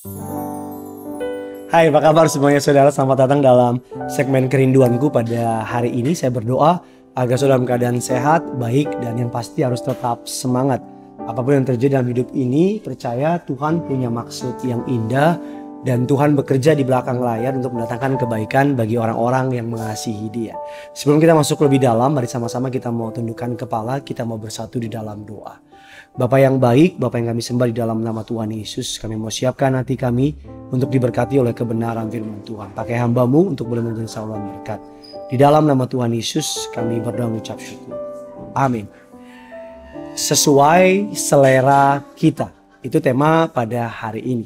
Hai, apa kabar semuanya saudara? Selamat datang dalam segmen kerinduanku pada hari ini. Saya berdoa agar saudara dalam keadaan sehat, baik, dan yang pasti harus tetap semangat. Apapun yang terjadi dalam hidup ini, percaya Tuhan punya maksud yang indah dan Tuhan bekerja di belakang layar untuk mendatangkan kebaikan bagi orang-orang yang mengasihi Dia. Sebelum kita masuk lebih dalam, mari sama-sama kita mau tundukkan kepala, kita mau bersatu di dalam doa. Bapa yang baik, Bapa yang kami sembah di dalam nama Tuhan Yesus, kami mau siapkan hati kami untuk diberkati oleh kebenaran firman Tuhan. Pakai hamba-Mu untuk boleh menjadi saluran berkat. Di dalam nama Tuhan Yesus kami berdoa mengucap syukur. Amin. Sesuai selera kita, itu tema pada hari ini.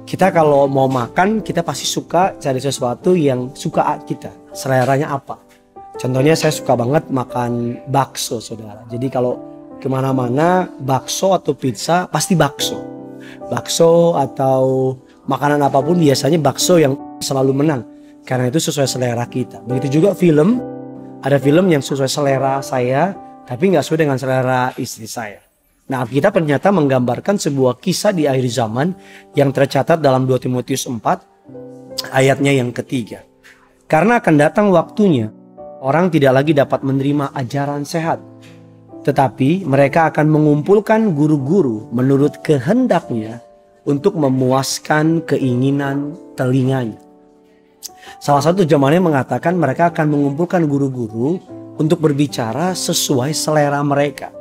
Kita kalau mau makan, kita pasti suka cari sesuatu yang suka kita. Seleranya apa? Contohnya saya suka banget makan bakso, saudara. Jadi kalau kemana-mana bakso atau pizza pasti bakso. Bakso atau makanan apapun biasanya bakso yang selalu menang. Karena itu sesuai selera kita. Begitu juga film. Ada film yang sesuai selera saya tapi gak sesuai dengan selera istri saya. Nah, Alkitab ternyata menggambarkan sebuah kisah di akhir zaman yang tercatat dalam 2 Timotius 4 ayatnya yang ketiga. Karena akan datang waktunya orang tidak lagi dapat menerima ajaran sehat. Tetapi mereka akan mengumpulkan guru-guru menurut kehendaknya untuk memuaskan keinginan telinganya. Salah satu terjemahannya mengatakan mereka akan mengumpulkan guru-guru untuk berbicara sesuai selera mereka.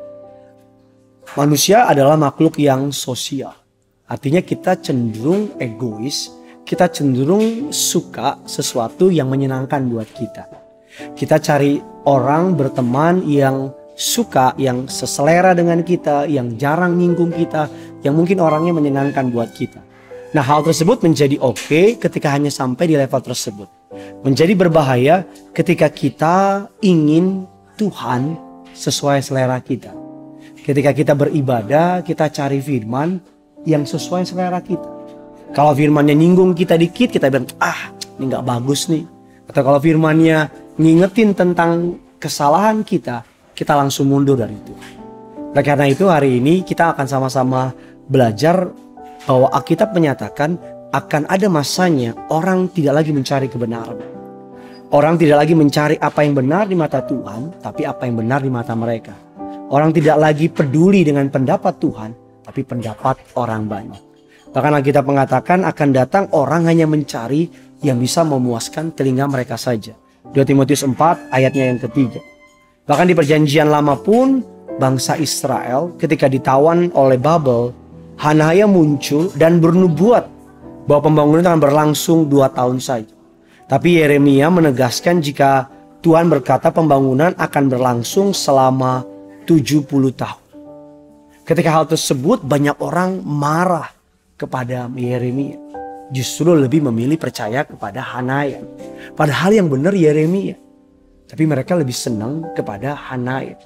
Manusia adalah makhluk yang sosial. Artinya kita cenderung egois, kita cenderung suka sesuatu yang menyenangkan buat kita. Kita cari orang berteman yang suka, yang seselera dengan kita, yang jarang nyinggung kita, yang mungkin orangnya menyenangkan buat kita. Nah, hal tersebut menjadi oke ketika hanya sampai di level tersebut. Menjadi berbahaya ketika kita ingin Tuhan sesuai selera kita. Ketika kita beribadah, kita cari firman yang sesuai selera kita. Kalau firmannya nyinggung kita dikit, kita bilang, ini gak bagus nih. Atau kalau firmannya ngingetin tentang kesalahan kita langsung mundur dari itu. Nah, karena itu hari ini kita akan sama-sama belajar bahwa Alkitab menyatakan akan ada masanya orang tidak lagi mencari kebenaran. Orang tidak lagi mencari apa yang benar di mata Tuhan, tapi apa yang benar di mata mereka. Orang tidak lagi peduli dengan pendapat Tuhan, tapi pendapat orang banyak. Bahkan Alkitab mengatakan akan datang orang hanya mencari yang bisa memuaskan telinga mereka saja. 2 Timotius 4 ayatnya yang ketiga. Bahkan di perjanjian lama pun bangsa Israel ketika ditawan oleh Babel, Hanaya muncul dan bernubuat bahwa pembangunan akan berlangsung 2 tahun saja. Tapi Yeremia menegaskan jika Tuhan berkata pembangunan akan berlangsung selama 70 tahun. Ketika hal tersebut banyak orang marah kepada Yeremia. Justru lebih memilih percaya kepada Hanaya. Padahal yang benar Yeremia. Tapi mereka lebih senang kepada Hanaya.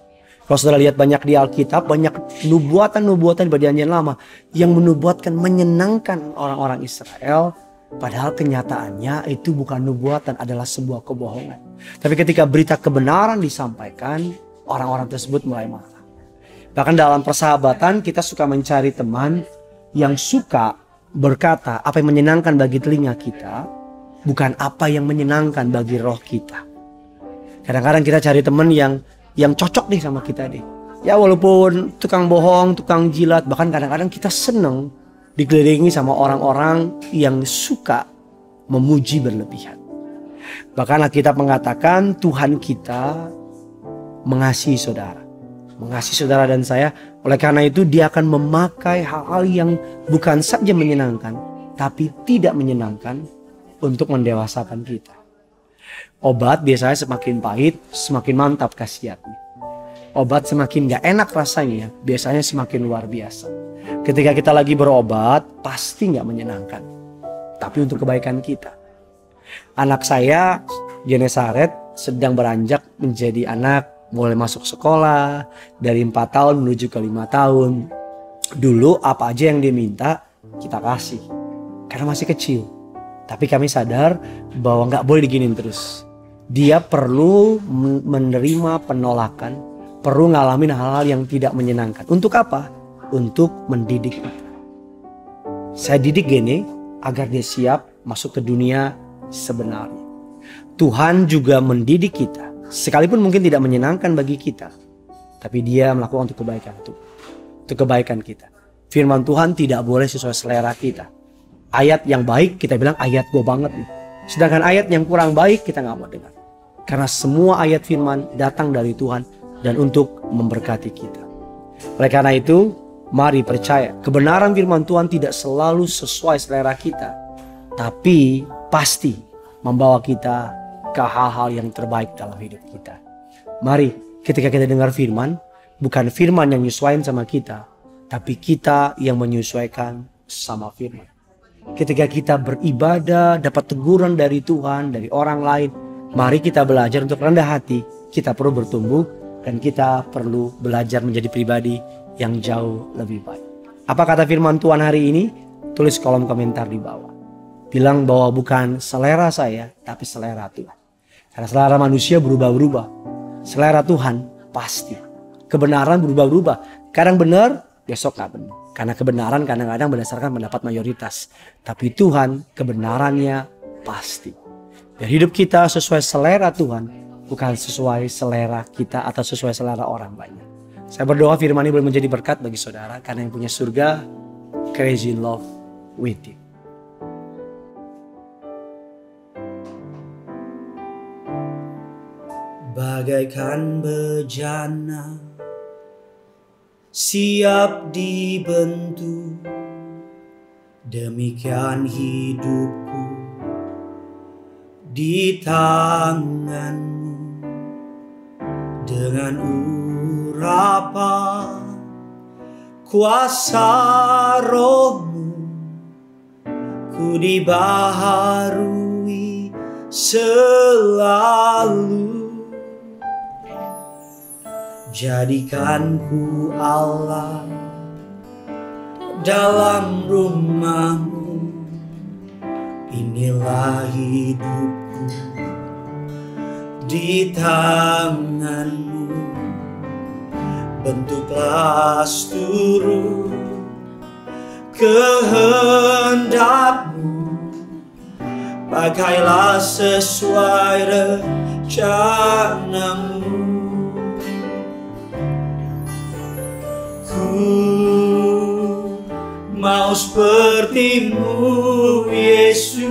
Kalau saudara lihat banyak di Alkitab, banyak nubuatan-nubuatan di perjanjian lama yang menubuatkan menyenangkan orang-orang Israel. Padahal kenyataannya itu bukan nubuatan, adalah sebuah kebohongan. Tapi ketika berita kebenaran disampaikan, orang-orang tersebut mulai marah. Bahkan dalam persahabatan kita suka mencari teman yang suka berkata apa yang menyenangkan bagi telinga kita, bukan apa yang menyenangkan bagi roh kita. Kadang-kadang kita cari teman yang cocok nih sama kita deh. Ya walaupun tukang bohong, tukang jilat, bahkan kadang-kadang kita seneng dikelilingi sama orang-orang yang suka memuji berlebihan. Bahkan Alkitab mengatakan Tuhan kita mengasihi saudara. Mengasihi saudara dan saya. Oleh karena itu dia akan memakai hal-hal yang bukan saja menyenangkan, tapi tidak menyenangkan untuk mendewasakan kita. Obat biasanya semakin pahit, semakin mantap khasiatnya. Obat semakin gak enak rasanya, biasanya semakin luar biasa. Ketika kita lagi berobat, pasti gak menyenangkan. Tapi untuk kebaikan kita. Anak saya, Genesaret, sedang beranjak menjadi anak, mulai masuk sekolah, dari 4 tahun menuju ke 5 tahun. Dulu apa aja yang dia minta, kita kasih. Karena masih kecil. Tapi kami sadar bahwa gak boleh diginin terus. Dia perlu menerima penolakan, perlu ngalamin hal-hal yang tidak menyenangkan. Untuk apa? Untuk mendidik kita. Saya didik gini, agar dia siap masuk ke dunia sebenarnya. Tuhan juga mendidik kita, sekalipun mungkin tidak menyenangkan bagi kita, tapi dia melakukan untuk kebaikan untuk kebaikan kita. Firman Tuhan tidak boleh sesuai selera kita. Ayat yang baik kita bilang ayat gue banget nih. Sedangkan ayat yang kurang baik kita nggak mau dengar. Karena semua ayat firman datang dari Tuhan dan untuk memberkati kita. Oleh karena itu, mari percaya kebenaran firman Tuhan tidak selalu sesuai selera kita, tapi pasti membawa kita ke hal-hal yang terbaik dalam hidup kita. Mari ketika kita dengar firman, bukan firman yang menyesuaikan sama kita, tapi kita yang menyesuaikan sama firman. Ketika kita beribadah, dapat teguran dari Tuhan, dari orang lain, mari kita belajar untuk rendah hati. Kita perlu bertumbuh dan kita perlu belajar menjadi pribadi yang jauh lebih baik. Apa kata firman Tuhan hari ini? Tulis kolom komentar di bawah. Bilang bahwa bukan selera saya, tapi selera Tuhan. Karena selera manusia berubah-ubah. Selera Tuhan pasti. Kebenaran berubah-ubah. Kadang benar, besok gak benar. Karena kebenaran kadang-kadang berdasarkan pendapat mayoritas. Tapi Tuhan kebenarannya pasti. Biar hidup kita sesuai selera Tuhan, bukan sesuai selera kita atau sesuai selera orang banyak. Saya berdoa firman ini boleh menjadi berkat bagi saudara. Karena yang punya surga, crazy in love with you. Bagaikan bejana siap dibentuk, demikian hidupku di tanganmu. Dengan urapan kuasa rohmu, ku dibaharui selalu. Jadikan ku Allah dalam rumahmu, inilah hidupku di tanganmu. Bentuklah seluruh kehendakmu, pakailah sesuai rencanamu. Mau sepertimu Yesus,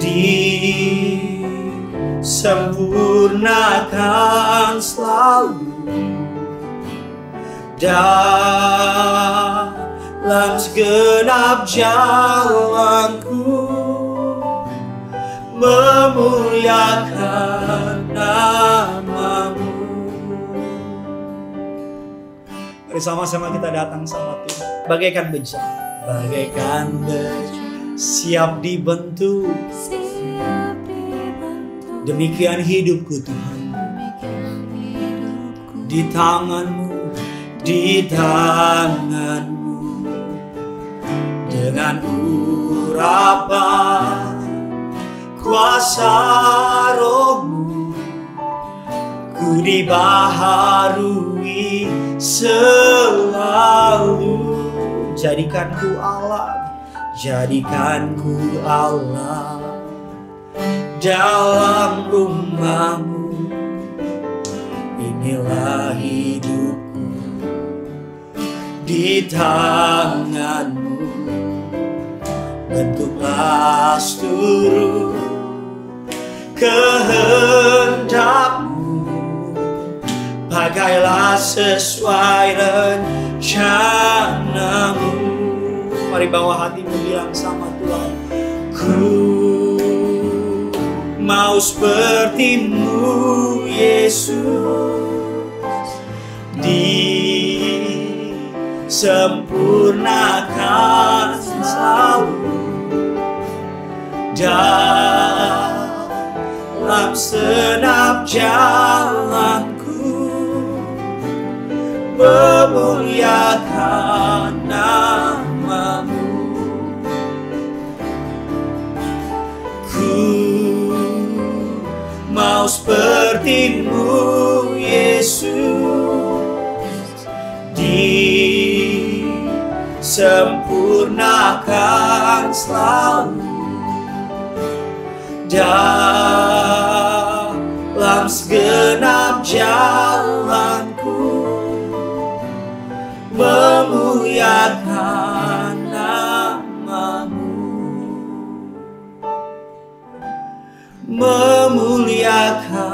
disempurnakan selalu dalam segenap jalanku, memuliakan namamu. Mari sama-sama kita datang sama Tuhan. Bagaikan bejana, siap dibentuk. Demikian hidupku Tuhan, di tanganmu, dengan urapan kuasa rohmu, ku dibaharui selalu. Jadikanku Allah dalam rumahmu, inilah hidupku di tanganmu. Bentuklah seluruh kehendakmu, pakailah sesuai rencanamu. Mari bawa hatimu bilang sama Tuhan, ku mau sepertimu Yesus, disempurnakan selalu dalam segenap jalanku, memuliakan namamu. Ku mau sepertimu Yesus, sempurnakan selalu dalam segenap jalanku, memuliakan namamu, memuliakan